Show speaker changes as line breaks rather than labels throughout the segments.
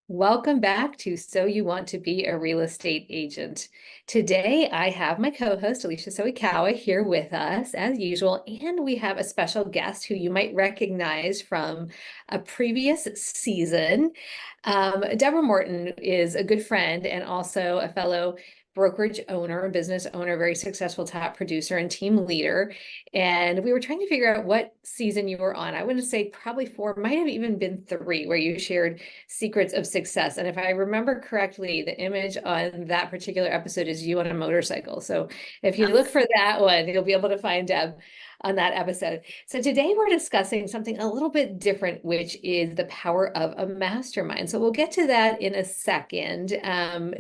Welcome back to So You Want to Be a Real Estate Agent. Today, I have my co-host, Alicia Soikawa, here with us as usual, and we have a special guest who you might recognize from a previous season. Deborah Morton is a good friend and also a fellow brokerage owner, business owner, very successful top producer and team leader. And we were trying to figure out what season you were on. I would say probably four, might have even been three, where you shared secrets of success. And if I remember correctly, the image on that particular episode is you on a motorcycle. So if you look
Yes.
for that one, you'll be able to find Deb on that episode. So today we're discussing something a little bit different, which is the power of a mastermind. So we'll get to that in a second.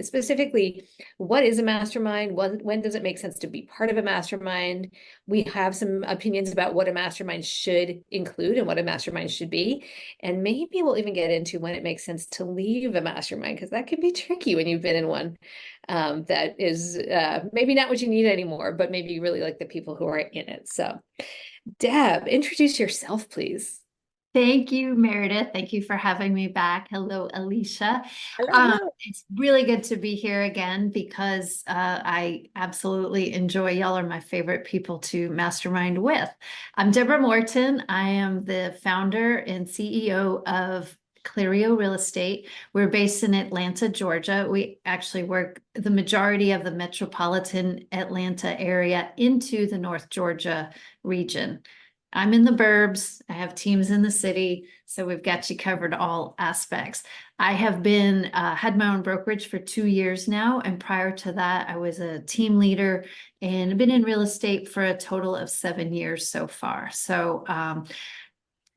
Specifically, what is a mastermind? When does it make sense to be part of a mastermind? We have some opinions about what a mastermind should include and what a mastermind should be. And maybe we'll even get into when it makes sense to leave a mastermind, because that can be tricky when you've been in one that is maybe not what you need anymore, but maybe you really like the people who are in it. So, Deb, introduce yourself, please.
Thank you, Meredith. Thank you for having me back. Hello, Alicia.
Hello.
It's really good to be here again because I absolutely enjoy y'all are my favorite people to mastermind with. I'm Deborah Morton. I am the founder and CEO of Clario Real Estate. We're based in Atlanta, Georgia. We actually work the majority of the metropolitan Atlanta area into the North Georgia region. I'm in the burbs. I have teams in the city, so we've got you covered all aspects. I have been had my own brokerage for 2 years now, and prior to that, I was a team leader and been in real estate for a total of 7 years so far. So,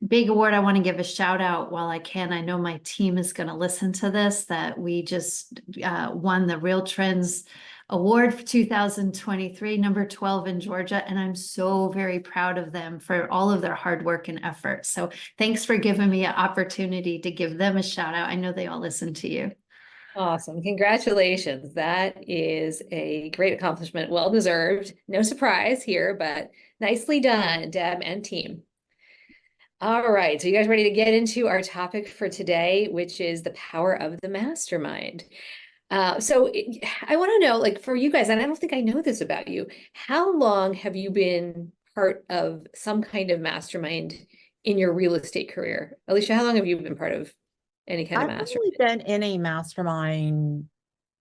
big award. I want to give a shout out while I can. I know my team is going to listen to this, that we just won the Real Trends Award for 2023, number 12 in Georgia. And I'm so very proud of them for all of their hard work and effort. So thanks for giving me an opportunity to give them a shout out. I know they all listen to you.
Awesome. Congratulations. That is a great accomplishment. Well deserved. No surprise here, but nicely done, Deb and team. All right, so you guys ready to get into our topic for today, which is the power of the mastermind. I want to know, like for you guys, and I don't think I know this about you, how long have you been part of some kind of mastermind in your real estate career? Alicia, how long have you been part of any kind of
I've
mastermind?
only been in a mastermind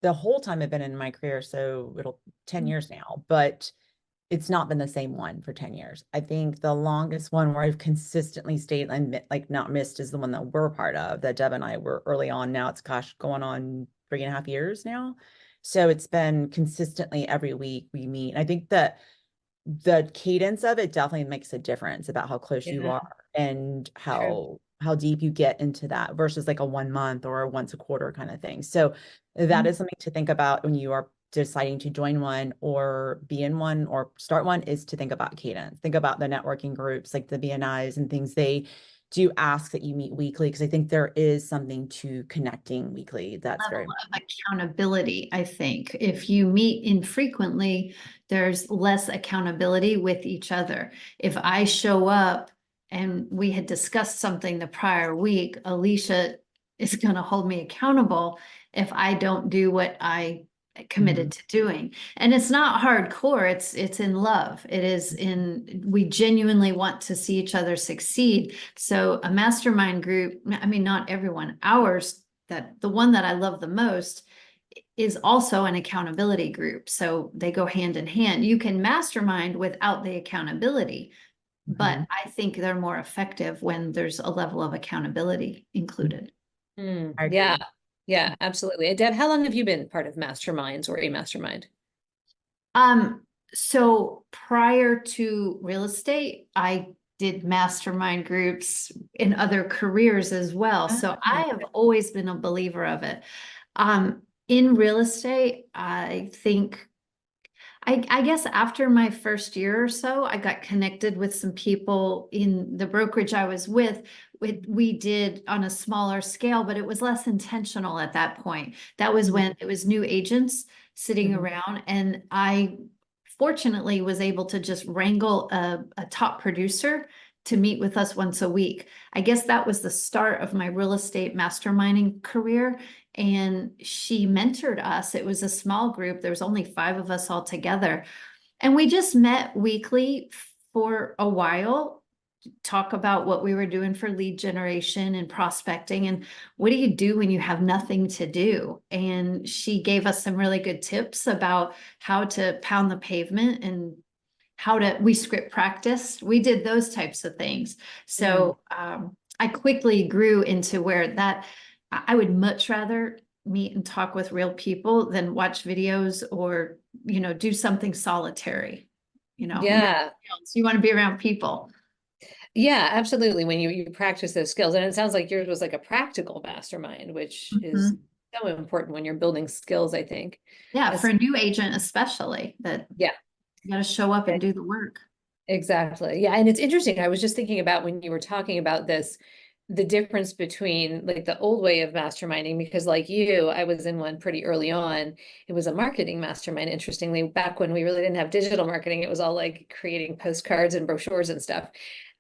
the whole time I've been in my career, so it'll 10 years now, but it's not been the same one for 10 years. I think the longest one where I've consistently stayed and like not missed is the one that we're part of, that Deb and I were early on. Now it's going on 3.5 years now. So it's been consistently every week we meet. I think that the cadence of it definitely makes a difference about how close you
Yeah,
are and
true.
how deep you get into that versus like a 1 month or a once a quarter kind of thing. So that is something to think about when you are deciding to join one or be in one or start one, is to think about cadence. Think about the networking groups like the BNIs and things. They do ask that you meet weekly, because I think there is something to connecting weekly that's very
Level of accountability, I think. If you meet infrequently, there's less accountability with each other. If I show up and we had discussed something the prior week, Alicia is going to hold me accountable if I don't do what I committed to doing. And it's not hardcore, it's in love. It is in, we genuinely want to see each other succeed. So a mastermind group, I mean, not everyone, ours, that the one that I love the most is also an accountability group. So they go hand in hand. You can mastermind without the accountability, but I think they're more effective when there's a level of accountability included.
I
Yeah,
agree.
yeah, absolutely. And Deb, how long have you been part of masterminds or a mastermind?
Um, so prior to real estate, I did mastermind groups in other careers as well. So I have always been a believer of it. In real estate, I think I guess after my first year or so, I got connected with some people in the brokerage I was with. We did on a smaller scale, but it was less intentional at that point. That was when it was new agents sitting around, and I fortunately was able to just wrangle a top producer to meet with us once a week. I guess that was the start of my real estate masterminding career. And she mentored us. It was a small group. There was only 5 of us all together. And we just met weekly for a while, talk about what we were doing for lead generation and prospecting and what do you do when you have nothing to do. And she gave us some really good tips about how to pound the pavement and we script practiced. We did those types of things. So I quickly grew into where that I would much rather meet and talk with real people than watch videos or, do something solitary,
Yeah.
you want to be around people.
Yeah, absolutely. When you practice those skills, and it sounds like yours was like a practical mastermind, which is so important when you're building skills, I think.
Yeah, for a new agent especially, that
yeah,
you got to show up and do the work.
Exactly. Yeah, and it's interesting. I was just thinking about when you were talking about this, the difference between like the old way of masterminding, because like you, I was in one pretty early on. It was a marketing mastermind, interestingly, back when we really didn't have digital marketing. It was all like creating postcards and brochures and stuff.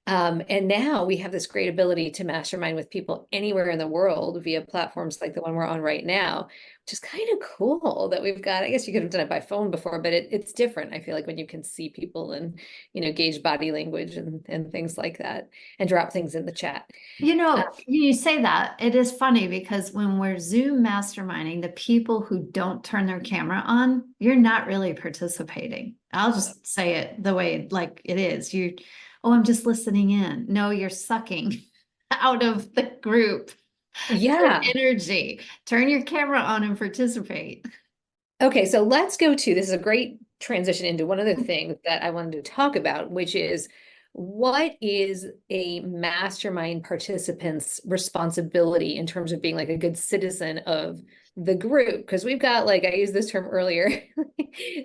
And now we have this great ability to mastermind with people anywhere in the world via platforms like the one we're on right now, which is kind of cool that we've got. I guess you could have done it by phone before, but it's different. I feel like when you can see people and, gauge body language and things like that and drop things in the chat.
You say that, it is funny because when we're Zoom masterminding, the people who don't turn their camera on, you're not really participating. I'll just say it the way like it is. Oh, I'm just listening in. No, you're sucking out of the group.
Yeah.
Energy. Turn your camera on and participate.
Okay, so let's go to, this is a great transition into one of the things that I wanted to talk about, which is what is a mastermind participant's responsibility in terms of being like a good citizen of the group? Because we've got, like, I used this term earlier,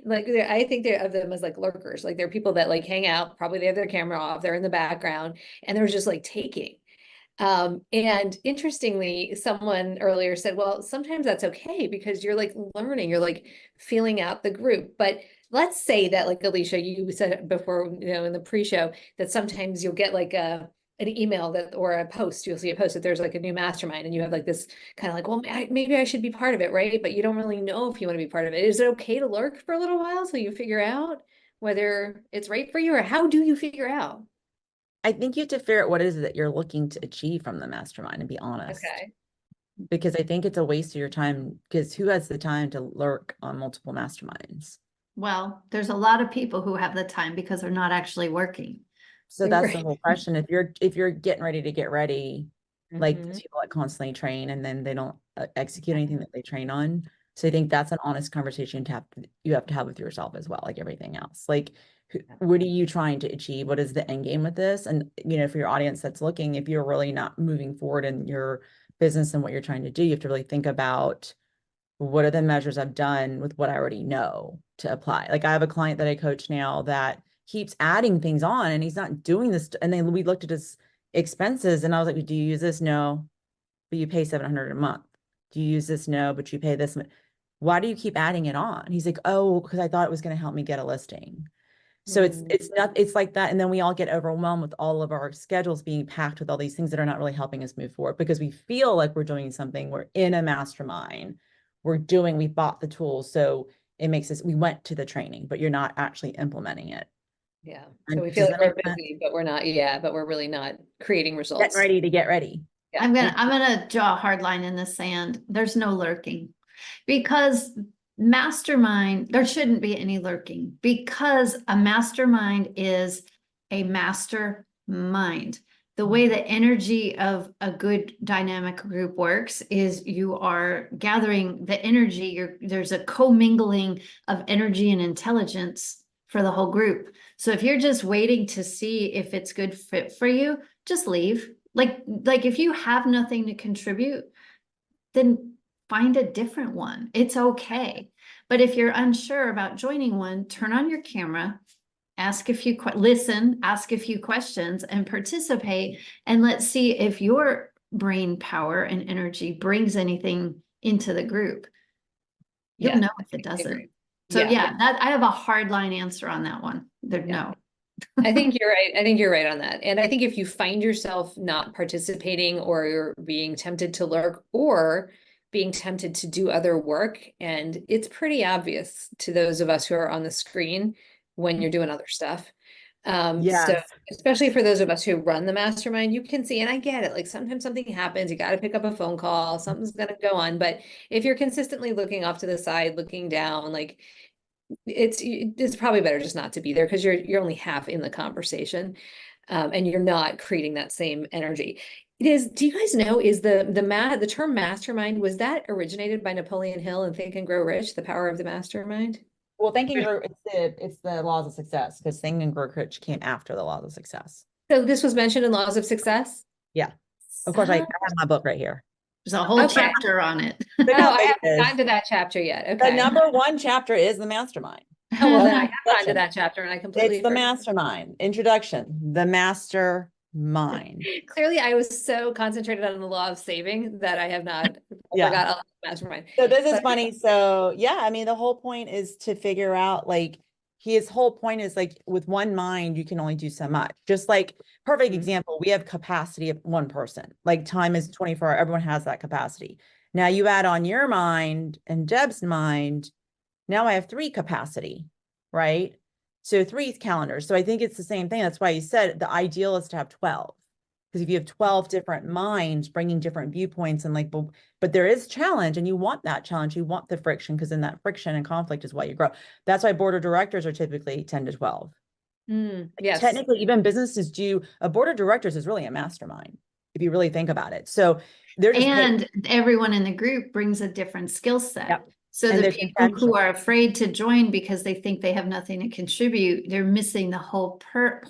like I think of them as like lurkers, like they're people that like hang out, probably they have their camera off, they're in the background, and they're just like taking. And interestingly, someone earlier said, well, sometimes that's okay because you're like learning, you're like feeling out the group. But let's say that, like Alicia, you said before, in the pre-show, that sometimes you'll get like an email that or a post, you'll see a post that there's like a new mastermind and you have like this kind of like, well, maybe I should be part of it, right? But you don't really know if you want to be part of it. Is it okay to lurk for a little while so you figure out whether it's right for you, or how do you figure out?
I think you have to figure out what it is that you're looking to achieve from the mastermind and be honest.
Okay.
Because I think it's a waste of your time, because who has the time to lurk on multiple masterminds?
Well, there's a lot of people who have the time because they're not actually working.
So that's the whole question. If you're getting ready to get ready, like people that constantly train and then they don't execute anything that they train on. So I think that's an honest conversation you have to have with yourself as well, like everything else. Like, what are you trying to achieve? What is the end game with this? And, for your audience that's looking, if you're really not moving forward in your business and what you're trying to do, you have to really think about what are the measures I've done with what I already know to apply. Like, I have a client that I coach now that keeps adding things on and he's not doing this. And then we looked at his expenses and I was like, do you use this? No, but you pay $700 a month. Do you use this? No, but you pay this. Why do you keep adding it on? He's like, oh, because I thought it was going to help me get a listing. So it's like that. And then we all get overwhelmed with all of our schedules being packed with all these things that are not really helping us move forward because we feel like we're doing something. We're in a mastermind. We bought the tools. So it makes us, we went to the training, but you're not actually implementing it.
Yeah.
And
So we feel like we're busy, but we're not, but we're really not creating results.
Getting ready to get ready.
Yeah.
I'm gonna draw a hard line in the sand. There's no lurking because mastermind, there shouldn't be any lurking because a mastermind is a mastermind. The way the energy of a good dynamic group works is you are gathering the energy, there's a commingling of energy and intelligence for the whole group. So if you're just waiting to see if it's good fit for you, just leave. Like if you have nothing to contribute, then find a different one. It's okay. But if you're unsure about joining one, turn on your camera, ask a few questions and participate. And let's see if your brain power and energy brings anything into the group. You'll know if it doesn't. So that I have a hard line answer on that one. No.
I think you're right. I think you're right on that. And I think if you find yourself not participating or you're being tempted to lurk or being tempted to do other work, and it's pretty obvious to those of us who are on the screen when you're doing other stuff. So
Yes.
especially for those of us who run the mastermind, you can see, and I get it, like sometimes something happens, you got to pick up a phone call, something's going to go on. But if you're consistently looking off to the side, looking down, like it's probably better just not to be there because you're only half in the conversation, and you're not creating that same energy. It is. Do you guys know, is the term mastermind, was that originated by Napoleon Hill and Think and Grow Rich, The Power of the Mastermind?
Well, thinking grow, it's the laws of success, because Think and Grow Rich came after the laws of success.
So this was mentioned in Laws of Success?
Yeah. Of course, I have my book right here.
There's a whole
Okay.
chapter on it.
Oh, I haven't gotten to that chapter yet.
The
Okay.
number one chapter is the mastermind.
Oh, well, then I have gotten to that chapter and I completely
It's the
forgot.
mastermind. Introduction, the mastermind.
Clearly, I was so concentrated on the law of saving that I have not forgot all the mastermind.
So this is
But-
funny. So yeah, I mean, the whole point is to figure out, like, his whole point is, like, with one mind, you can only do so much. Just like, perfect example, we have capacity of one person. Like, time is 24 hours. Everyone has that capacity. Now you add on your mind and Deb's mind. Now I have 3 capacity, right? So 3 calendars. So I think it's the same thing. That's why you said the ideal is to have 12. Because if you have 12 different minds bringing different viewpoints, and like, but there is challenge, and you want that challenge, you want the friction, because in that friction and conflict is why you grow. That's why board of directors are typically 10 to 12.
Yes.
Technically, even businesses do, a board of directors is really a mastermind, if you really think about it. So they're just
And everyone in the group brings a different skill set.
Yep.
So
And
the
there's
people who
potential.
are afraid to join because they think they have nothing to contribute, they're missing the whole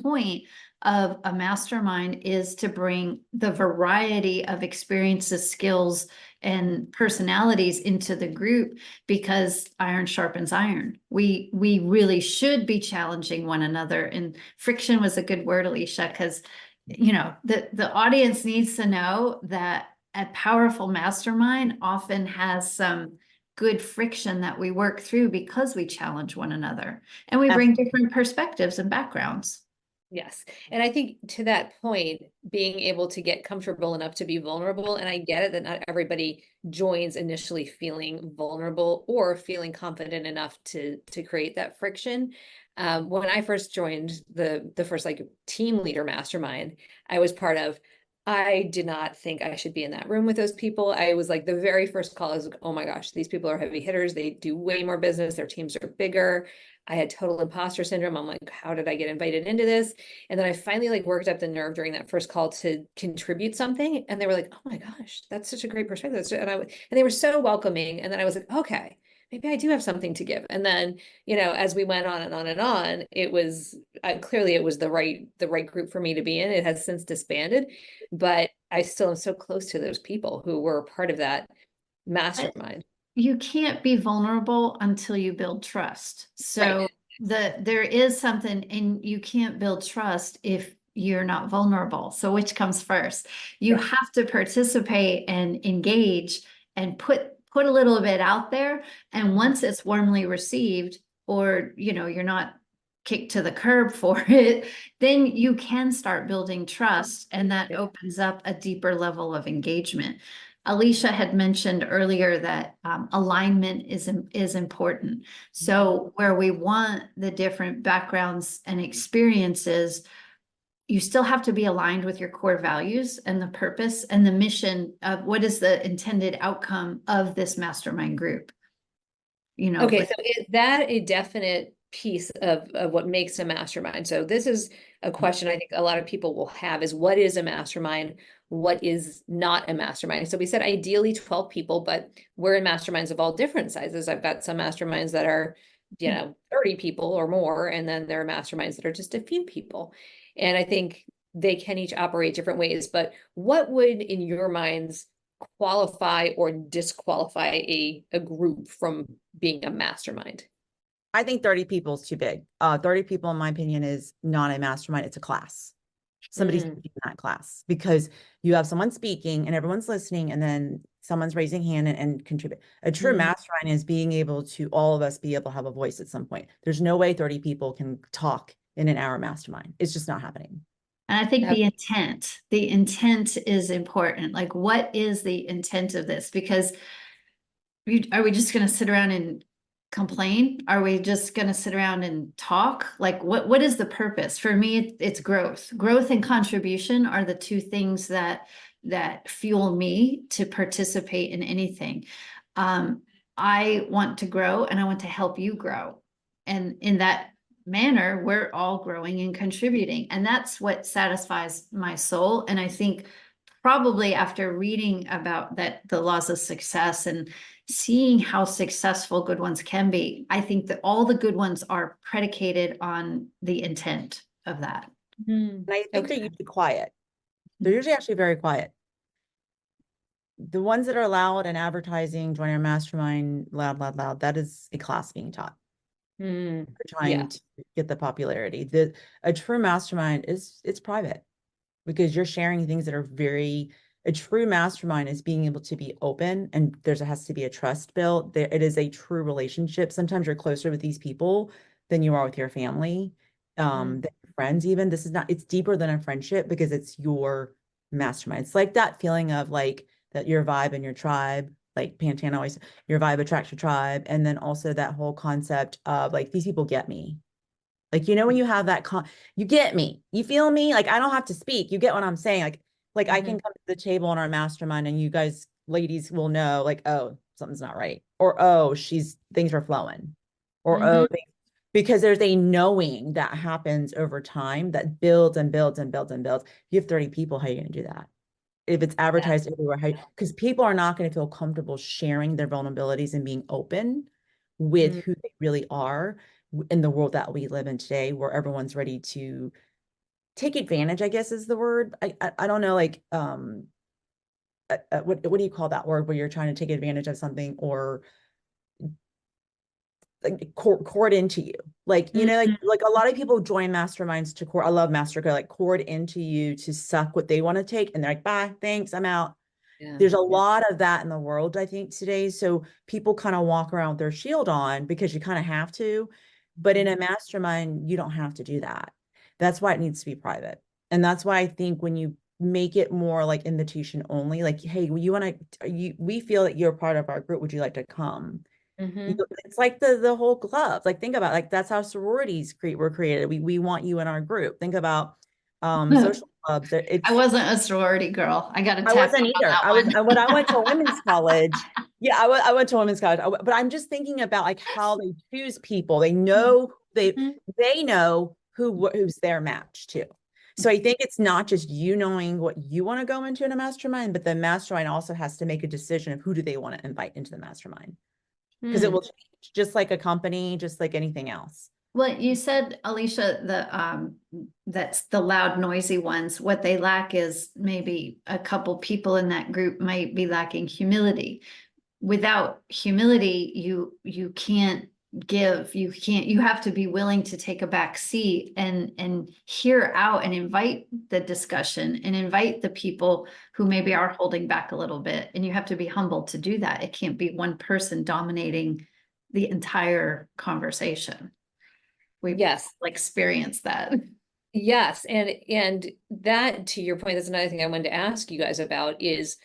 point of a mastermind, is to bring the variety of experiences, skills, and personalities into the group, because iron sharpens iron. We really should be challenging one another. And friction was a good word, Alicia, because the audience needs to know that a powerful mastermind often has some good friction that we work through because we challenge one another and we bring different perspectives and backgrounds.
Yes. And I think to that point, being able to get comfortable enough to be vulnerable, and I get it that not everybody joins initially feeling vulnerable or feeling confident enough to create that friction. When I first joined the first like team leader mastermind I was part of, I did not think I should be in that room with those people. I was like, the very first call, I was like, oh my gosh, these people are heavy hitters. They do way more business. Their teams are bigger. I had total imposter syndrome. I'm like, how did I get invited into this? And then I finally like worked up the nerve during that first call to contribute something. And they were like, oh my gosh, that's such a great perspective. And they were so welcoming. And then I was like, okay, maybe I do have something to give. And then, as we went on and on and on, it was clearly it was the right group for me to be in. It has since disbanded, but I still am so close to those people who were part of that mastermind.
You can't be vulnerable until you build trust. So there is something, and you can't build trust if you're not vulnerable. So which comes first? You have to participate and engage and put a little bit out there. And once it's warmly received, or you're not kicked to the curb for it, then you can start building trust, and that opens up a deeper level of engagement. Alicia had mentioned earlier that alignment is important. So where we want the different backgrounds and experiences, you still have to be aligned with your core values and the purpose and the mission of what is the intended outcome of this mastermind group.
Okay, so is that a definite piece of what makes a mastermind? So this is a question I think a lot of people will have, is what is a mastermind? What is not a mastermind? So we said ideally 12 people, but we're in masterminds of all different sizes. I've got some masterminds that are, 30 people or more, and then there are masterminds that are just a few people. And I think they can each operate different ways, but what would, in your minds, qualify or disqualify a group from being a mastermind?
I think 30 people is too big. 30 people, in my opinion, is not a mastermind. It's a class. Somebody's in that class, because you have someone speaking and everyone's listening, and then someone's raising hand and contribute. A true mastermind is being able to, all of us be able to have a voice at some point. There's no way 30 people can talk in an hour mastermind. It's just not happening.
And I think
Yep.
the intent is important. Like, what is the intent of this? Because are we just going to sit around and complain? Are we just going to sit around and talk? Like, what is the purpose? For me, it's growth. Growth and contribution are the two things that fuel me to participate in anything. I want to grow and I want to help you grow. And in that manner, we're all growing and contributing. And that's what satisfies my soul. And I think probably after reading about that, the laws of success and seeing how successful good ones can be, I think that all the good ones are predicated on the intent of that.
And I think they're usually quiet. They're usually actually very quiet. The ones that are loud and advertising, join our mastermind, loud, loud, loud, that is a class being taught. They're trying to get the popularity. A true mastermind it's private, because you're sharing things that are a true mastermind is being able to be open, and has to be a trust built. It is a true relationship. Sometimes you're closer with these people than you are with your family, than your friends even. It's deeper than a friendship because it's your mastermind. It's like that feeling of like that your vibe and your tribe, like Pantana always, your vibe attracts your tribe. And then also that whole concept of like, these people get me. Like, when you have that you get me, you feel me? Like, I don't have to speak. You get what I'm saying? Like I can come to the table on our mastermind and you guys, ladies, will know like, oh, something's not right. Or, oh, things are flowing. Or, oh, because there's a knowing that happens over time that builds and builds and builds and builds. You have 30 people, how are you going to do that? If it's advertised everywhere, because people are not going to feel comfortable sharing their vulnerabilities and being open with who they really are in the world that we live in today, where everyone's ready to take advantage, I guess is the word. I don't know, like, what do you call that word where you're trying to take advantage of something, or like court into you, like, like a lot of people join masterminds to court. I love mastercard, like court into you to suck what they want to take, and they're like, bye, thanks, I'm out. There's a lot of that in the world, I think, today. So people kind of walk around with their shield on because you kind of have to, but in a mastermind, you don't have to do that. That's why it needs to be private. And that's why I think when you make it more like invitation only, like, hey, we feel that you're part of our group, would you like to come? It's like the whole club. Like, think about, like, that's how sororities were created. We want you in our group. Think about social clubs.
I wasn't a sorority girl. I got to
I
tap
wasn't
in
either.
on that one.
When I went to women's college. Yeah, I went to women's college. But I'm just thinking about like how they choose people. They know they know who's their match too. So I think it's not just you knowing what you want to go into in a mastermind, but the mastermind also has to make a decision of who do they want to invite into the mastermind. Because it will change, just like a company, just like anything else.
Well, you said, Alicia, that's the loud, noisy ones. What they lack is maybe a couple people in that group might be lacking humility. Without humility, you can't give, you have to be willing to take a back seat and hear out and invite the discussion and invite the people who maybe are holding back a little bit. And you have to be humble to do that. It can't be one person dominating the entire conversation. We've experienced that.
Yes. And that, to your point, that's another thing I wanted to ask you guys about is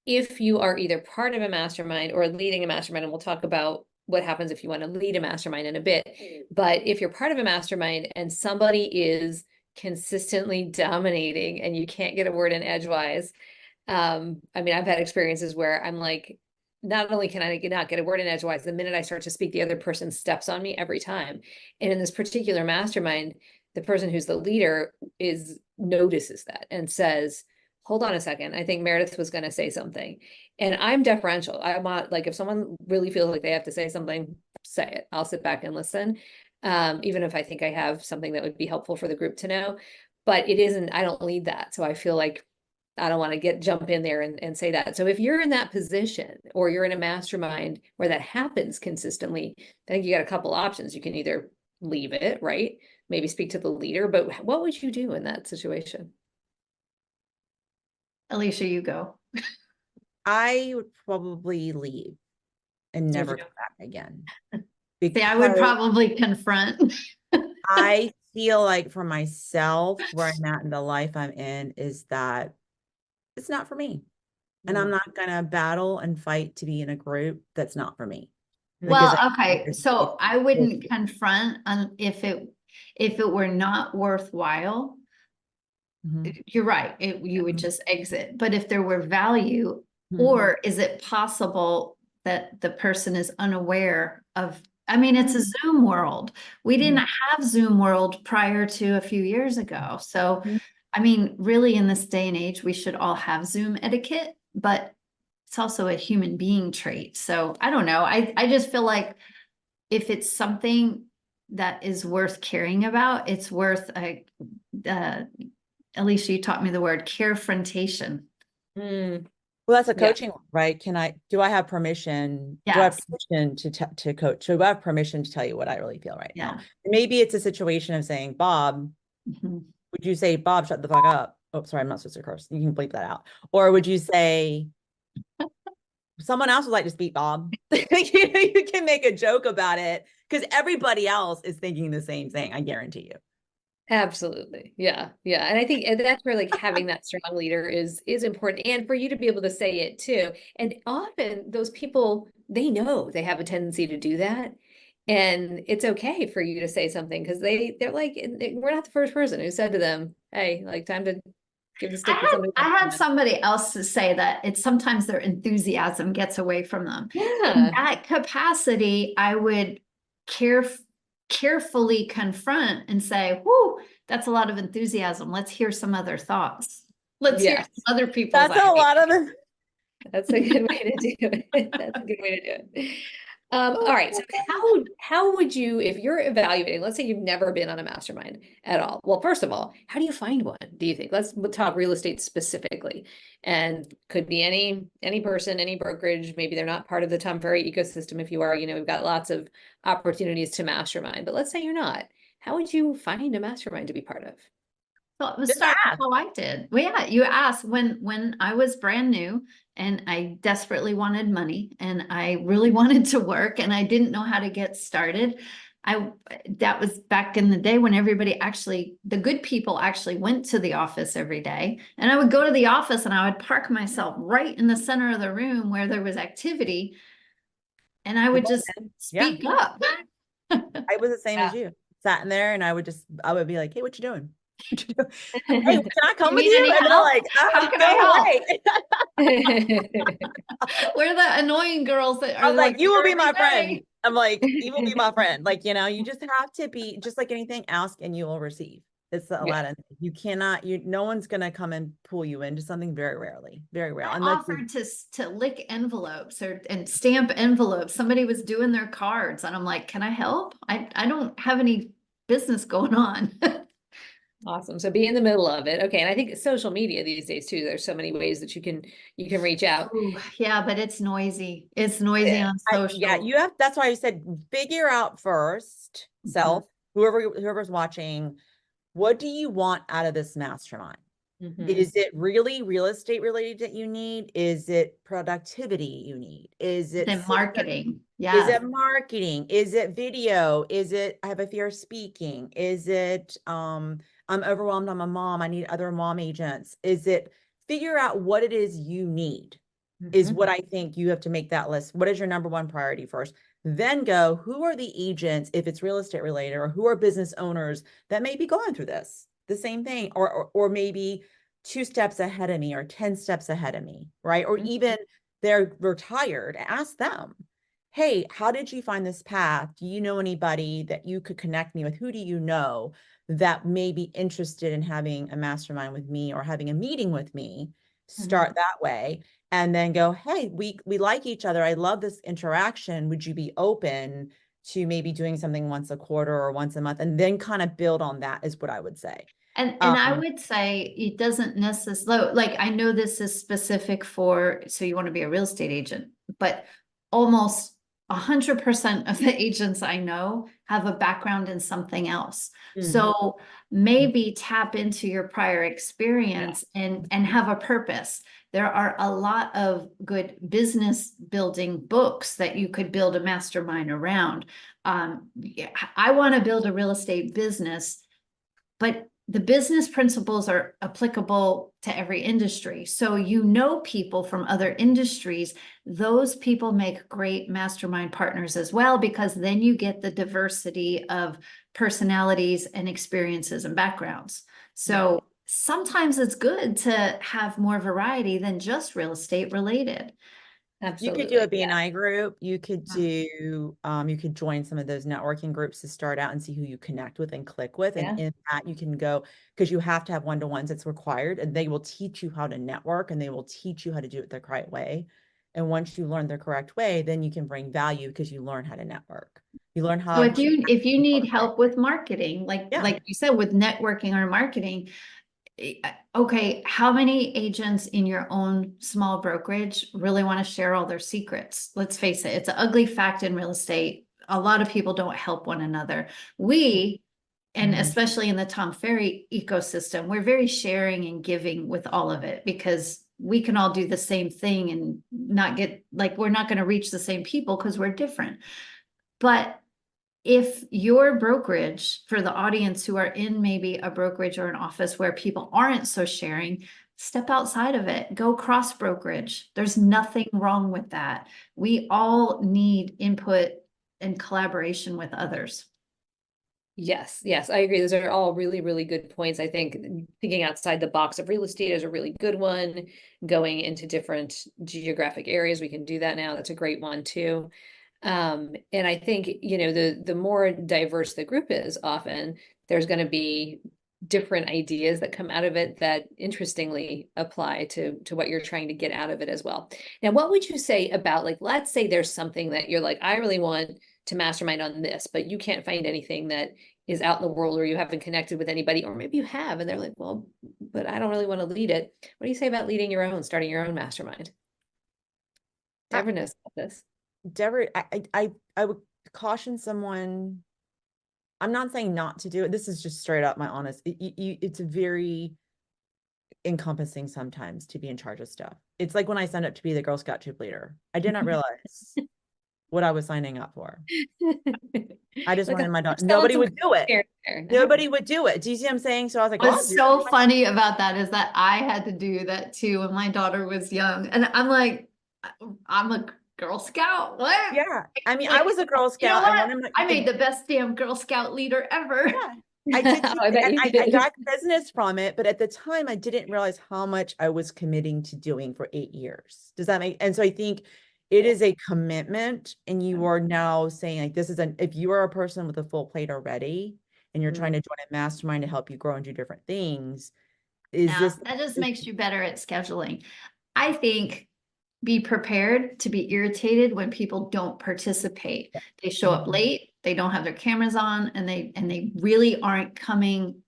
if you are either part of a mastermind or leading a mastermind, and we'll talk about what happens if you want to lead a mastermind in a bit. But if you're part of a mastermind and somebody is consistently dominating and you can't get a word in edgewise, I mean, I've had experiences where I'm like, not only can I not get a word in edgewise, the minute I start to speak, the other person steps on me every time. And in this particular mastermind, the person who's the leader notices that and says, hold on a second, I think Meredith was going to say something. And I'm deferential. I'm not like, if someone really feels like they have to say something, say it. I'll sit back and listen. Even if I think I have something that would be helpful for the group to know, but I don't lead that. So I feel like I don't want to jump in there and say that. So if you're in that position or you're in a mastermind where that happens consistently, I think you got a couple options. You can either leave it, right? Maybe speak to the leader, but what would you do in that situation?
Alicia, you go.
I would probably leave and never come back again.
See, I would probably confront.
I feel like for myself, where I'm at in the life I'm in is that it's not for me. And I'm not gonna battle and fight to be in a group that's not for me. Because
Well, okay, so I
it's
wouldn't confront if it were not worthwhile.
Mhm.
You're right, you would just exit. But if there were value,
Mhm.
or is it possible that the person is unaware of, I mean, it's a Zoom world. We didn't have Zoom world prior to a few years ago. So,
Mhm.
I mean, really in this day and age, we should all have Zoom etiquette, but it's also a human being trait. So I don't know. I just feel like if it's something that is worth caring about, it's worth Alicia, you taught me the word carefrontation.
Mm. Well, that's a
Yeah.
coaching, right? Do I have permission? Do I have
Yes.
permission to coach? Do I have permission to tell you what I really feel right now?
Yeah.
Maybe it's a situation of saying, Bob,
Mhm.
would you say, Bob, shut the fuck up? Oh, sorry, I'm not supposed to curse. You can bleep that out. Or would you say, someone else would like to speak, Bob? You can make a joke about it because everybody else is thinking the same thing. I guarantee you.
Absolutely. Yeah. Yeah. And I think that's where like having that strong leader is important, and for you to be able to say it too. And often those people, they know they have a tendency to do that. And it's okay for you to say something because they're like, we're not the first person who said to them, hey, like time to give the stick to somebody
I had
else.
somebody else to say that it's sometimes their enthusiasm gets away from them. In
Yeah.
that capacity, I would carefully confront and say, whoo, that's a lot of enthusiasm. Let's hear some other thoughts. Let's hear
Yes.
some other people's
That's a
ideas.
lot of it.
That's a good way to do it. That's a good way to do it. All right. So how would you, if you're evaluating, let's say you've never been on a mastermind at all. Well, first of all, how do you find one, do you think? Let's talk real estate specifically. And could be any person, any brokerage. Maybe they're not part of the Tom Ferry ecosystem. If you are, we've got lots of opportunities to mastermind. But let's say you're not. How would you find a mastermind to be part of?
Well, it was
Just
starting
ask.
how I did. Well, yeah, you asked when I was brand new and I desperately wanted money and I really wanted to work and I didn't know how to get started. That was back in the day when the good people actually went to the office every day. And I would go to the office and I would park myself right in the center of the room where there was activity and I would just
Yeah,
speak up.
I was the same as
Yeah.
you. Sat in there and I would be like, hey, what you doing? What you doing? Hey, can I
Do
come
you
with
need
you?
any
And they're
help?
like,
How can I
go
help?
away.
We're the annoying girls that
I
are
was
like,
like, you will be
every
my friend.
day.
I'm like, you will be my friend. Like, you just have to be just like anything, ask and you will receive. It's the
Yeah.
Aladdin. You cannot, no one's gonna come and pull you into something very rarely, very rare.
I
Unless
offered to lick envelopes and stamp envelopes. Somebody was doing their cards, and I'm like, "Can I help? I don't have any business going on."
Awesome. So be in the middle of it. Okay. And I think social media these days too, there's so many ways that you can reach out.
Ooh, yeah, but it's noisy. It's noisy on
yeah,
social.
you have, that's why I said figure out first, self, whoever's watching, what do you want out of this mastermind? Is it really real estate related that you need? Is it productivity you need? Is it
The marketing.
Is
Yeah.
it marketing? Is it video? Is it I have a fear of speaking? Is it I'm overwhelmed, I'm a mom, I need other mom agents? Is it figure out what it is you need is what I think you have to make that list. What is your number one priority first? Then go, who are the agents, if it's real estate related, or who are business owners that may be going through the same thing, or maybe 2 steps ahead of me or 10 steps ahead of me, right? Or even they're retired, ask them, hey, how did you find this path? Do you know anybody that you could connect me with? Who do you know that may be interested in having a mastermind with me or having a meeting with me? Start that way. And then go, hey, we like each other. I love this interaction. Would you be open to maybe doing something once a quarter or once a month? And then kind of build on that is what I would say.
And I would say it doesn't necessarily, like, I know this is specific for, so you want to be a real estate agent, but almost 100% of the agents I know have a background in something else. So maybe tap into your prior experience and have a purpose. There are a lot of good business building books that you could build a mastermind around. I want to build a real estate business. but the business principles are applicable to every industry. So you know people from other industries, those people make great mastermind partners as well, because then you get the diversity of personalities and experiences and backgrounds. So sometimes it's good to have more variety than just real estate related.
You could do a
Absolutely. Yeah.
BNI group. You could do, you could join some of those networking groups to start out and see who you connect with and click with. And
Yeah.
in that you can go, because you have to have one-to-ones that's required, and they will teach you how to network, and they will teach you how to do it the correct way. And once you learn the correct way, then you can bring value because you learn how to network. You learn
So
how
if
to
you need help with marketing,
Yeah.
like you said, with networking or marketing, okay, how many agents in your own small brokerage really want to share all their secrets? Let's face it, it's an ugly fact in real estate. A lot of people don't help one another. And
Mhm.
especially in the Tom Ferry ecosystem, we're very sharing and giving with all of it, because we can all do the same thing and not get, like, we're not going to reach the same people because we're different. But if your brokerage, for the audience who are in maybe a brokerage or an office where people aren't so sharing, step outside of it, go cross brokerage. There's nothing wrong with that. We all need input and collaboration with others.
Yes, yes, I agree. Those are all really, really good points. I think thinking outside the box of real estate is a really good one. Going into different geographic areas, we can do that now. That's a great one too. And I think, the more diverse the group is, often there's going to be different ideas that come out of it that interestingly apply to what you're trying to get out of it as well. Now, what would you say about, like, let's say there's something that you're like, I really want to mastermind on this, but you can't find anything that is out in the world, or you haven't connected with anybody, or maybe you have and they're like, well, but I don't really want to lead it. What do you say about leading your own, starting your own mastermind?
I-
Deborah knows about this.
Deborah, I would caution someone. I'm not saying not to do it. This is just straight up my honest. It's very encompassing sometimes to be in charge of stuff. It's like when I signed up to be the Girl Scout troop leader. I did not realize what I was signing up for. I just
Like
wanted my daughter.
selling
Nobody
some
would do it.
there.
Nobody would do it. Do you see what I'm saying? So I was like, oh,
What's so funny about that is that I had to do that too when my daughter was young. And I'm like, I'm a Girl Scout. What?
yeah. I mean,
Like,
I was a Girl
you know
Scout, and
what?
one of my,
I made the best damn Girl Scout leader ever.
yeah, I did too.
I bet
And
you
I
did.
got business from it, but at the time I didn't realize how much I was committing to doing for 8 years. Does that make, and so I think it is a commitment, and you are now saying, like, this is if you are a person with a full plate already and you're trying to join a mastermind to help you grow and do different things, is
Now,
this,
that just makes you better at scheduling. I think be prepared to be irritated when people don't participate. They show up late, they don't have their cameras on, and they really aren't coming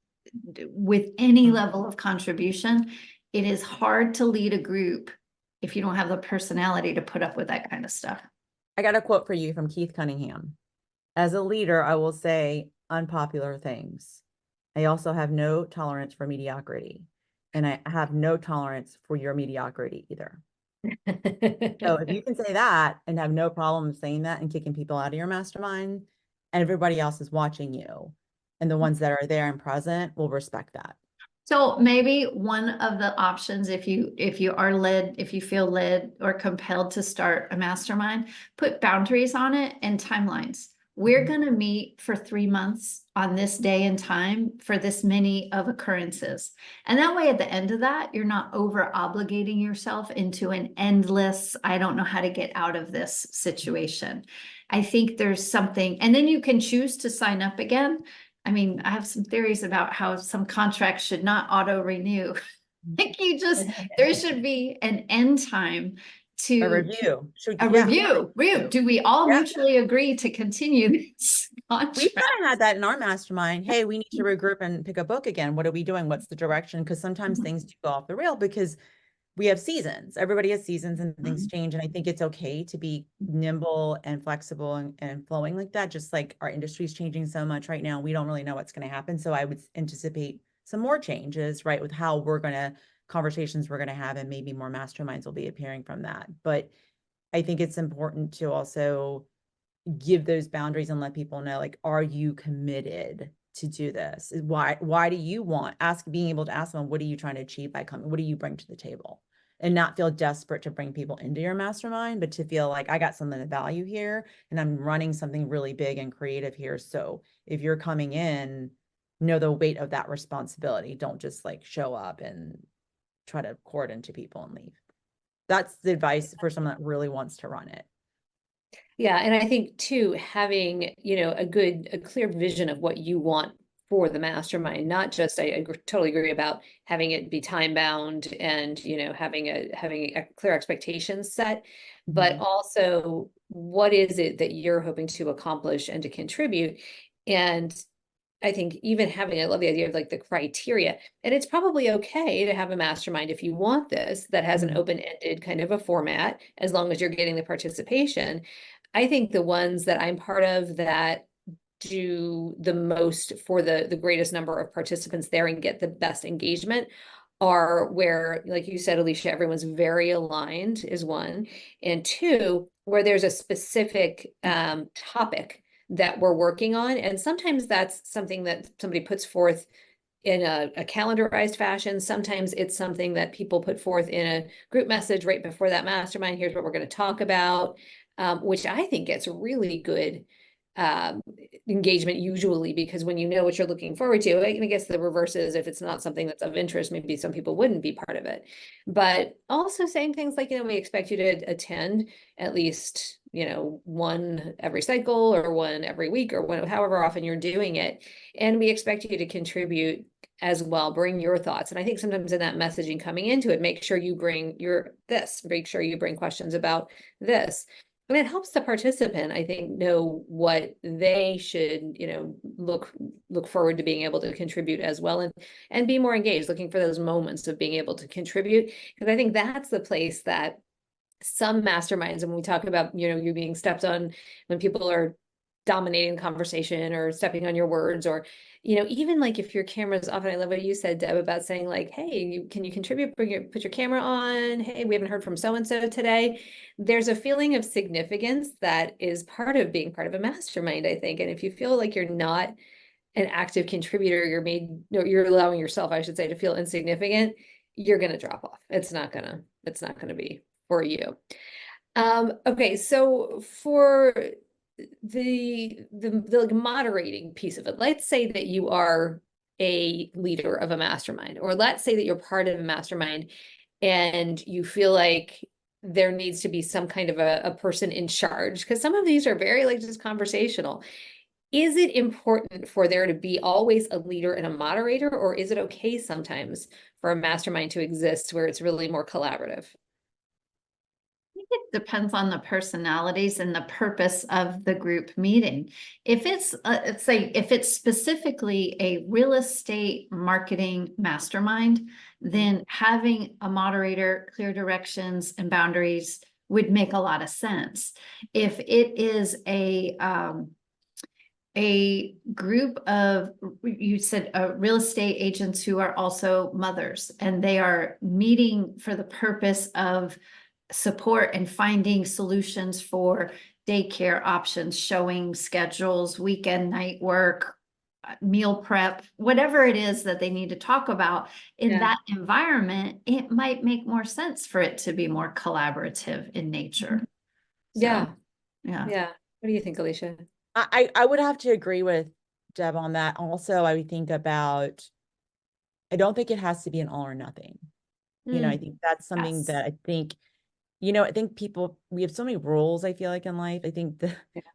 with any level of contribution. It is hard to lead a group if you don't have the personality to put up with that kind of stuff.
I got a quote for you from Keith Cunningham. As a leader, I will say unpopular things. I also have no tolerance for mediocrity, and I have no tolerance for your mediocrity either. So if you can say that and have no problem saying that and kicking people out of your mastermind, and everybody else is watching you, and the ones that are there and present will respect that.
So maybe one of the options, if you are led, if you feel led or compelled to start a mastermind, put boundaries on it and timelines. We're going to meet for 3 months on this day and time for this many of occurrences. And that way, at the end of that, you're not over obligating yourself into an endless, I don't know how to get out of this situation. I think there's something, and then you can choose to sign up again. I mean, I have some theories about how some contracts should not auto renew. Like, there should be an end time to
A review.
a
Yeah.
review. Do we all
Yeah.
mutually agree to continue this
We
contract?
kind of had that in our mastermind. Hey, we need to regroup and pick a book again. What are we doing? What's the direction? Because sometimes things do go off the rail because we have seasons. Everybody has seasons and things change. And I think it's okay to be nimble and flexible and flowing like that. Just like our industry is changing so much right now, we don't really know what's going to happen. So I would anticipate some more changes, right, with how conversations we're going to have, and maybe more masterminds will be appearing from that. But I think it's important to also give those boundaries and let people know, like, are you committed to do this? Why do you want, being able to ask them, what are you trying to achieve by coming? What do you bring to the table? And not feel desperate to bring people into your mastermind, but to feel like I got something of value here and I'm running something really big and creative here. So if you're coming in, know the weight of that responsibility. Don't just like show up and try to pour it into people and leave. That's the advice for someone that really wants to run it.
Yeah, and I think too, having, a clear vision of what you want for the mastermind, not just, I totally agree about having it be time bound and, having a clear expectations set, but also what is it that you're hoping to accomplish and to contribute? And I think even I love the idea of like the criteria, and it's probably okay to have a mastermind if you want this, that has an open-ended kind of a format, as long as you're getting the participation. I think the ones that I'm part of that do the most for the greatest number of participants there and get the best engagement are where, like you said, Alicia, everyone's very aligned is one, and two, where there's a specific topic that we're working on. And sometimes that's something that somebody puts forth in a calendarized fashion. Sometimes it's something that people put forth in a group message right before that mastermind. Here's what we're going to talk about, which I think gets really good engagement usually, because when you know what you're looking forward to, I guess the reverse is if it's not something that's of interest, maybe some people wouldn't be part of it. But also saying things like, we expect you to attend at least, one every cycle or one every week or however often you're doing it. And we expect you to contribute as well, bring your thoughts. And I think sometimes in that messaging coming into it, make sure you bring make sure you bring questions about this. And it helps the participant, I think, know what they should, look forward to being able to contribute as well, and be more engaged, looking for those moments of being able to contribute. Because I think that's the place that some masterminds, and when we talk about, you being stepped on when people are dominating the conversation or stepping on your words, or even like if your camera's off. And I love what you said, Deb, about saying like, hey, can you contribute, put your camera on, hey, we haven't heard from so and so today. There's a feeling of significance that is part of being part of a mastermind, I think. And if you feel like you're not an active contributor, you're allowing yourself, I should say, to feel insignificant, you're going to drop off. It's not going to be for you. Okay, so for the like moderating piece of it, let's say that you are a leader of a mastermind, or let's say that you're part of a mastermind and you feel like there needs to be some kind of a person in charge, because some of these are very like just conversational. Is it important for there to be always a leader and a moderator, or is it okay sometimes for a mastermind to exist where it's really more collaborative?
Think it depends on the personalities and the purpose of the group meeting. If it's, if it's specifically a real estate marketing mastermind, then having a moderator, clear directions and boundaries would make a lot of sense. If it is a group of, you said, real estate agents who are also mothers, and they are meeting for the purpose of support and finding solutions for daycare options, showing schedules, weekend night work, meal prep, whatever it is that they need to talk about in that environment, it might make more sense for it to be more collaborative in nature.
Yeah.
So, yeah.
What do you think, Alicia?
I would have to agree with Deb on that. Also, I would think about, I don't think it has to be an all or nothing. I think that's something that I think, I think we have so many rules, I feel like, in life. I think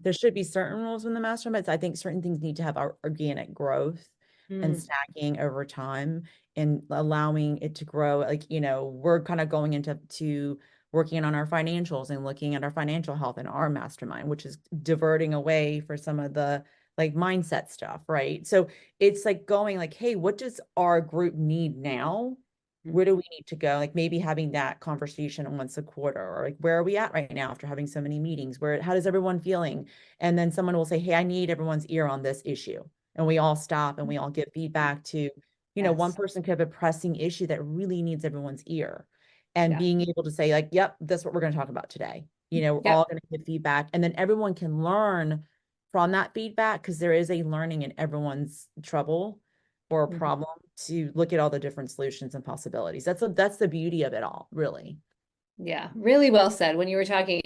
there should be certain rules in the masterminds. I think certain things need to have our organic growth and stacking over time and allowing it to grow. Like, we're kind of going into working on our financials and looking at our financial health in our mastermind, which is diverting away for some of the like mindset stuff, right? So it's like going like, hey, what does our group need now? Where do we need to go? Like maybe having that conversation once a quarter, or like, where are we at right now after having so many meetings? How does everyone feeling? And then someone will say, hey, I need everyone's ear on this issue. And we all stop and we all give feedback to, one person could have a pressing issue that really needs everyone's ear. And being able to say like, yep, that's what we're going to talk about today. We're all going to give feedback, and then everyone can learn from that feedback, because there is a learning in everyone's trouble or a
Mhm.
problem, to look at all the different solutions and possibilities. That's the beauty of it all, really.
Yeah, really well said. When you were talking,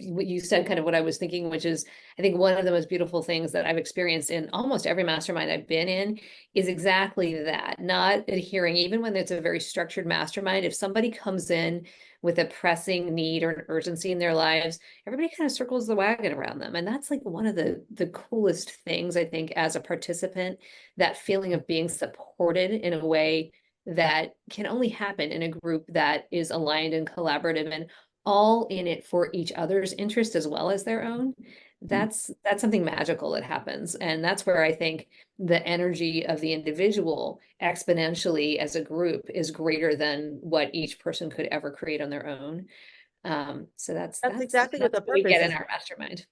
what you said kind of what I was thinking, which is I think one of the most beautiful things that I've experienced in almost every mastermind I've been in is exactly that, not adhering, even when it's a very structured mastermind. If somebody comes in with a pressing need or an urgency in their lives, everybody kind of circles the wagon around them. And that's like one of the coolest things, I think, as a participant, that feeling of being supported in a way that can only happen in a group that is aligned and collaborative and all in it for each other's interest as well as their own. That's something magical that happens. And that's where I think the energy of the individual exponentially as a group is greater than what each person could ever create on their own. So
That's exactly what the
what we
purpose
get in
is.
our mastermind.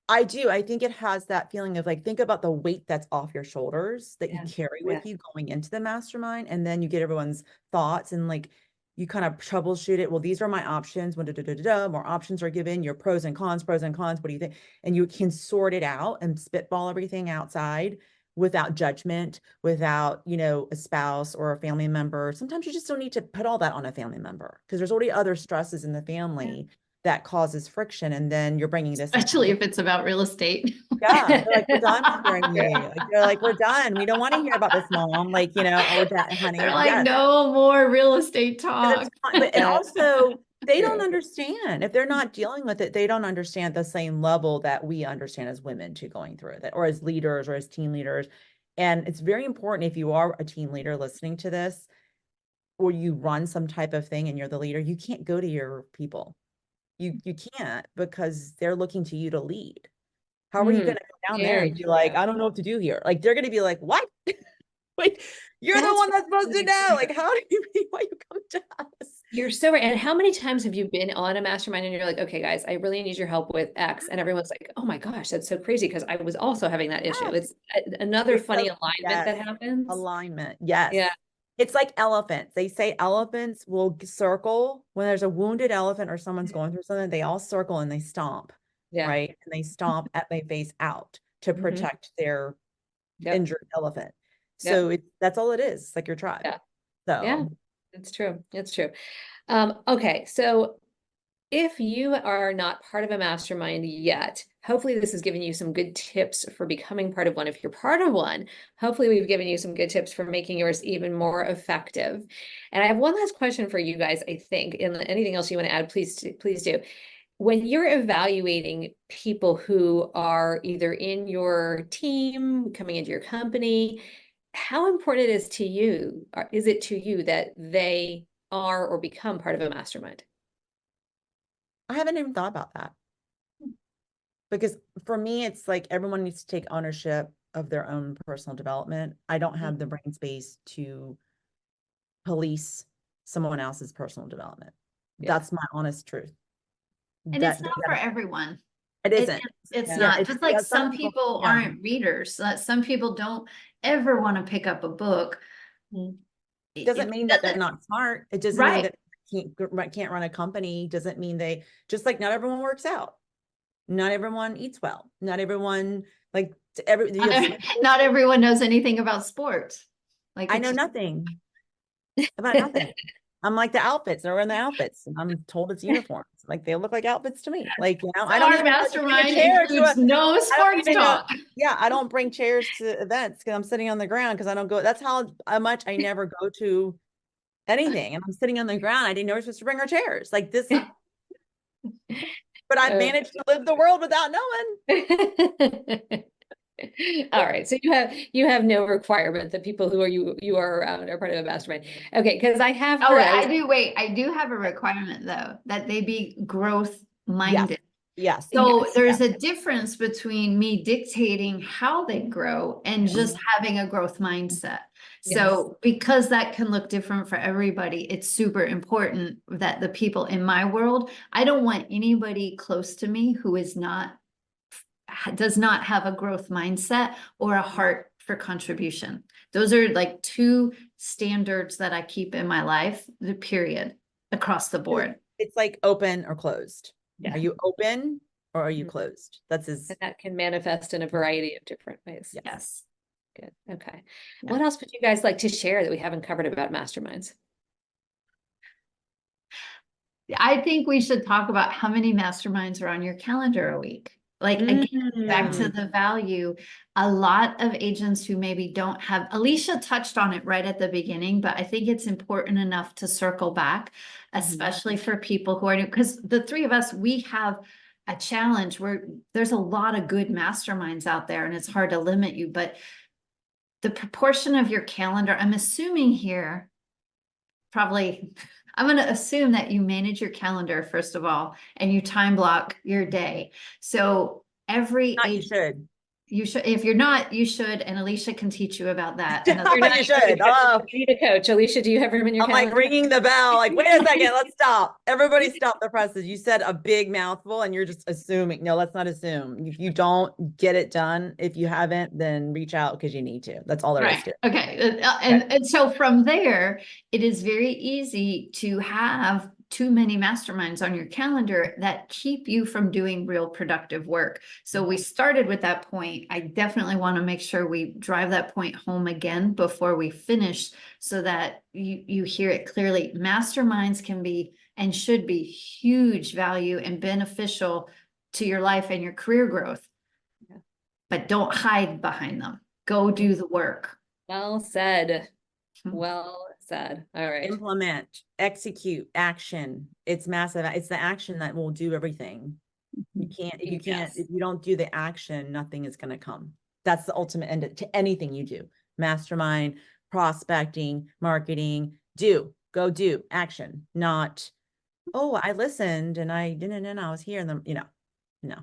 I do. I think it has that feeling of like, think about the weight that's off your shoulders that you
Yeah.
carry
Yeah.
with you going into the mastermind. And then you get everyone's thoughts and like, you kind of troubleshoot it. Well, these are my options. More options are given. Your pros and cons, pros and cons. What do you think? And you can sort it out and spitball everything outside without judgment, without, a spouse or a family member. Sometimes you just don't need to put all that on a family member, because there's already other stresses in the family that causes friction. And then you're bringing this into
Especially if it's about real estate.
yeah, they're like, we're done with hearing you. Like, they're like, we're done. We don't want to hear about this, mom. Like, we're done, honey.
They're like,
Yes.
no more real estate
'Cause
talk.
it's fine. And also, they don't
True.
understand. If they're not dealing with it, they don't understand the same level that we understand as women to going through it, or as leaders or as team leaders. And it's very important, if you are a team leader listening to this, or you run some type of thing and you're the leader, you can't go to your people. You can't, because they're looking to you to lead. How are you going to go down there
Very
and be
true.
like, I don't know what to do here? Like, they're going to be like, what? Like, you're the
That's
one that's supposed to
really
know.
true.
Like, why you come to us?
You're so right. And how many times have you been on a mastermind and you're like, okay, guys, I really need your help with X. And everyone's like, oh my gosh, that's so crazy, because I was also having that issue.
Yes.
It's another
It's
funny
a-
alignment that
yes,
happens.
alignment. Yes.
Yeah.
It's like elephants. They say elephants will circle when there's a wounded elephant or someone's going through something. They all circle and they stomp,
Yeah.
right? And they stomp at they face out to
Mhm.
protect their
Yep.
injured elephant.
Yep.
So that's all it is. It's like your tribe.
Yeah.
So
Yeah, it's true. It's true. Okay. So if you are not part of a mastermind yet, hopefully this has given you some good tips for becoming part of one. If you're part of one, hopefully we've given you some good tips for making yours even more effective. And I have one last question for you guys, I think, and anything else you want to add, please do. When you're evaluating people who are either in your team, coming into your company, how important is it to you that they are or become part of a mastermind?
I haven't even thought about that, because for me, it's like everyone needs to take ownership of their own personal development. I don't have the brain space to police someone else's personal development.
Yeah.
That's my honest truth.
And it's not for everyone.
It isn't.
It's
Yeah.
not.
It's
Just like
some
some people
yeah.
aren't readers. Some people don't ever want to pick up a book.
It doesn't mean that they're not smart. It doesn't mean
Right.
that they can't run a company. Doesn't mean they, just like not everyone works out. Not everyone eats well. Not everyone, like
Not everyone knows anything about sports. Like
I know nothing about nothing. I'm like the outfits. They're wearing the outfits, and I'm told it's uniforms. Like they look like outfits to me. Like
So
I don't
our
even know how to bring a
mastermind
chair to
includes no
I don't
sports
even know.
talk.
Yeah, I don't bring chairs to events because I'm sitting on the ground, because I don't go. That's how much I never go to anything, and I'm sitting on the ground. I didn't know we were supposed to bring our chairs like this. But I've managed to live the world without knowing.
All right, so you have no requirement that people who you are around are part of a mastermind. Okay, because I have heard.
I do have a requirement though, that they be growth minded.
Yes.
So
Yes.
there's a difference between me dictating how they grow and just having a growth mindset. So because that can look different for everybody, it's super important that the people in my world, I don't want anybody close to me who does not have a growth mindset or a heart for contribution. Those are like two standards that I keep in my life, the period, across the board.
It's like open or closed.
Yeah.
Are you open or are you
Mhm.
closed? That's his.
And that can manifest in a variety of different ways.
Yes.
Good. Okay.
Yeah.
What else would you guys like to share that we haven't covered about masterminds?
I think we should talk about how many masterminds are on your calendar a week. Like, again, back to the value, a lot of agents who maybe don't have, Alicia touched on it right at the beginning, but I think it's important enough to circle back, especially for people who are new, because the three of us, we have a challenge where there's a lot of good masterminds out there and it's hard to limit you, but the proportion of your calendar, I'm assuming here, probably, I'm going to assume that you manage your calendar, first of all, and you time block your day. So every
Not you
agent,
should.
you should, if you're not, you should, and Alicia can teach you about that. And
You're not,
You should. Oh,
you need a coach. Alicia, do you have room in your
I'm like
calendar?
ringing the bell. Like, wait a second, let's stop. Everybody stop the presses. You said a big mouthful and you're just assuming. No, let's not assume. If you don't get it done, if you haven't, then reach out because you need to. That's all there is
Right.
to it.
Okay. And so from there, it is very easy to have too many masterminds on your calendar that keep you from doing real productive work. So we started with that point. I definitely want to make sure we drive that point home again before we finish so that you hear it clearly. Masterminds can be and should be huge value and beneficial to your life and your career growth.
Yeah.
But don't hide behind them. Go do the work.
Well said. Well said. All right.
Implement, execute, action. It's massive. It's the action that will do everything. You can't, if you can't,
Yes.
if you don't do the action, nothing is going to come. That's the ultimate end to anything you do. Mastermind, prospecting, marketing, go do action, not, oh, I listened and I didn't, and I was here and then, no.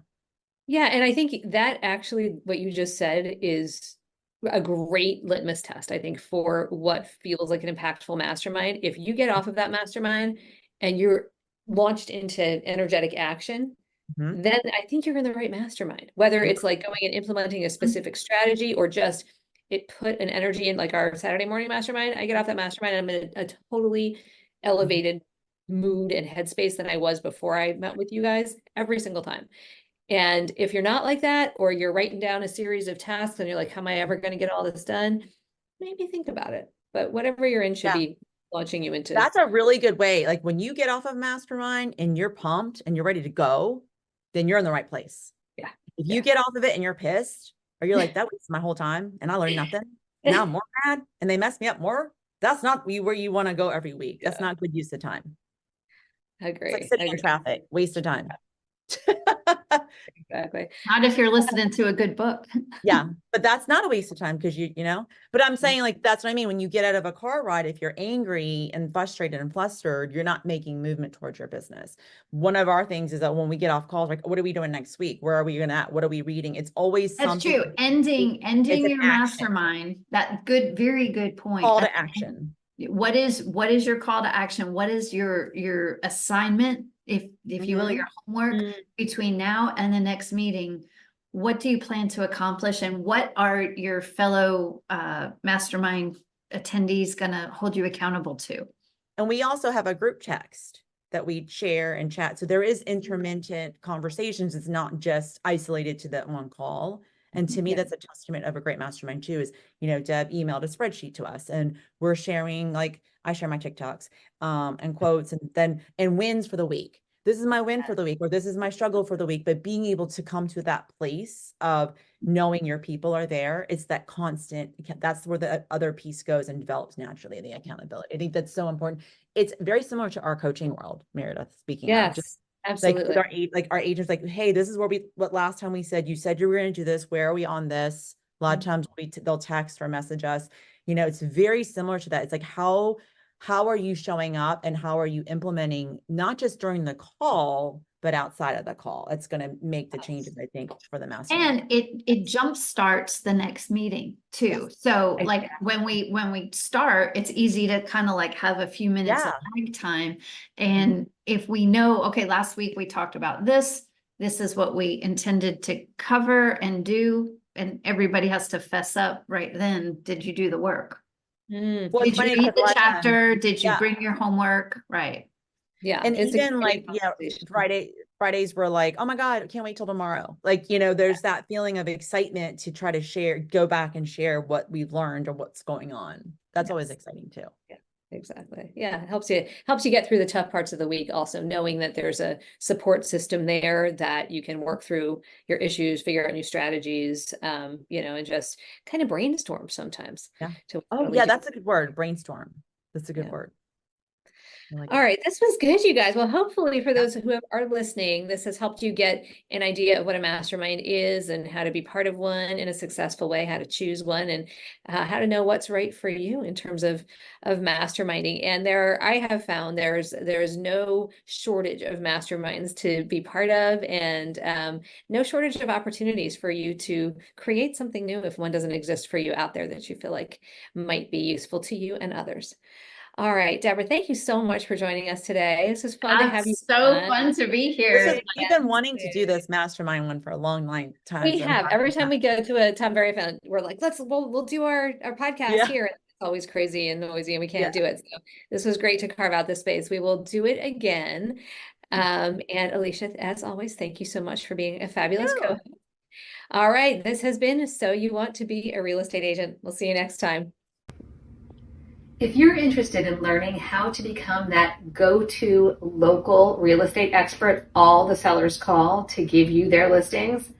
Yeah, and I think that actually what you just said is a great litmus test, I think, for what feels like an impactful mastermind. If you get off of that mastermind and you're launched into energetic action,
Mhm.
then I think you're in the right mastermind. Whether it's like going and implementing a specific strategy or just it put an energy in, like our Saturday morning mastermind. I get off that mastermind and I'm in a totally elevated mood and headspace than I was before I met with you guys every single time. And if you're not like that, or you're writing down a series of tasks and you're like, how am I ever going to get all this done? Maybe think about it. But whatever you're in should
Yeah.
be launching you into.
That's a really good way. Like when you get off of mastermind and you're pumped and you're ready to go, then you're in the right place.
Yeah.
If you get off of it and you're pissed, or you're like, that was my whole time and I learned nothing. Now I'm more mad and they messed me up more. That's not where you want to go every week. That's not good use of time.
Agree.
It's like sitting in traffic, waste of time.
Exactly.
Not if you're listening to a good book.
Yeah, but that's not a waste of time because but I'm saying like, that's what I mean. When you get out of a car ride, if you're angry and frustrated and flustered, you're not making movement towards your business. One of our things is that when we get off calls, like, what are we doing next week? Where are we going at? What are we reading? It's always
That's
something.
true. Ending
It's an
your
action.
mastermind. That good, very good point.
Call to action.
What is your call to action? What is your assignment, if you will, your homework between now and the next meeting? What do you plan to accomplish, and what are your fellow mastermind attendees going to hold you accountable to?
And we also have a group text that we share and chat. So there is intermittent conversations. It's not just isolated to that one call. And to me, that's a testament of a great mastermind too, is, Deb emailed a spreadsheet to us and we're sharing, like I share my TikToks and quotes and wins for the week. This is my win for the week, or this is my struggle for the week. But being able to come to that place of knowing your people are there, it's that constant, that's where the other piece goes and develops naturally, the accountability. I think that's so important. It's very similar to our coaching world, Meredith, speaking of. Just
absolutely.
Like our agents, like, hey, this is what last time we said, you said you were going to do this. Where are we on this? A lot of times they'll text or message us. It's very similar to that. It's like, how are you showing up and how are you implementing, not just during the call, but outside of the call? It's going to make the changes, I think, for the mastermind.
And it jump starts the next meeting too. So like when we start, it's easy to kind of like have a few minutes of lag time. And if we know, okay, last week we talked about this is what we intended to cover and do, and everybody has to fess up right then. Did you do the work?
Well,
did you read the chapter? Did you bring your homework? Right.
Yeah.
And even like, Friday, Fridays were like, oh my God, I can't wait till tomorrow. Like, you know, there's that feeling of excitement to try to share, go back and share what we've learned or what's going on. That's always exciting too.
Yeah, exactly. Yeah, it helps you get through the tough parts of the week, also knowing that there's a support system there that you can work through your issues, figure out new strategies, and just kind of brainstorm sometimes.
Yeah.
To
Oh,
really
yeah,
do.
that's a good word. Brainstorm. That's a good
Yeah.
word.
All right, this was good, you guys. Well, hopefully for those who are listening, this has helped you get an idea of what a mastermind is and how to be part of one in a successful way, how to choose one, and how to know what's right for you in terms of masterminding. And I have found there's no shortage of masterminds to be part of, and no shortage of opportunities for you to create something new if one doesn't exist for you out there that you feel like might be useful to you and others. All right, Deborah, thank you so much for joining us today. This was fun to have you
So
on.
fun to be here.
We've been wanting to do this mastermind one for a long time.
We
So
have. Every time we go to a Tom Berry event, we're like, we'll do our podcast
Yeah.
here. It's always crazy and noisy and we can't
Yeah.
do it. So this was great to carve out this space. We will do it again. And Alicia, as always, thank you so much for being a fabulous co-host. All right, this has been So You Want to Be a Real Estate Agent. We'll see you next time. If you're interested in learning how to become that go-to local real estate expert all the sellers call to give you their listings,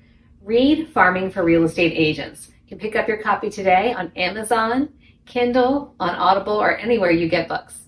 read Farming for Real Estate Agents. You can pick up your copy today on Amazon, Kindle, on Audible, or anywhere you get books.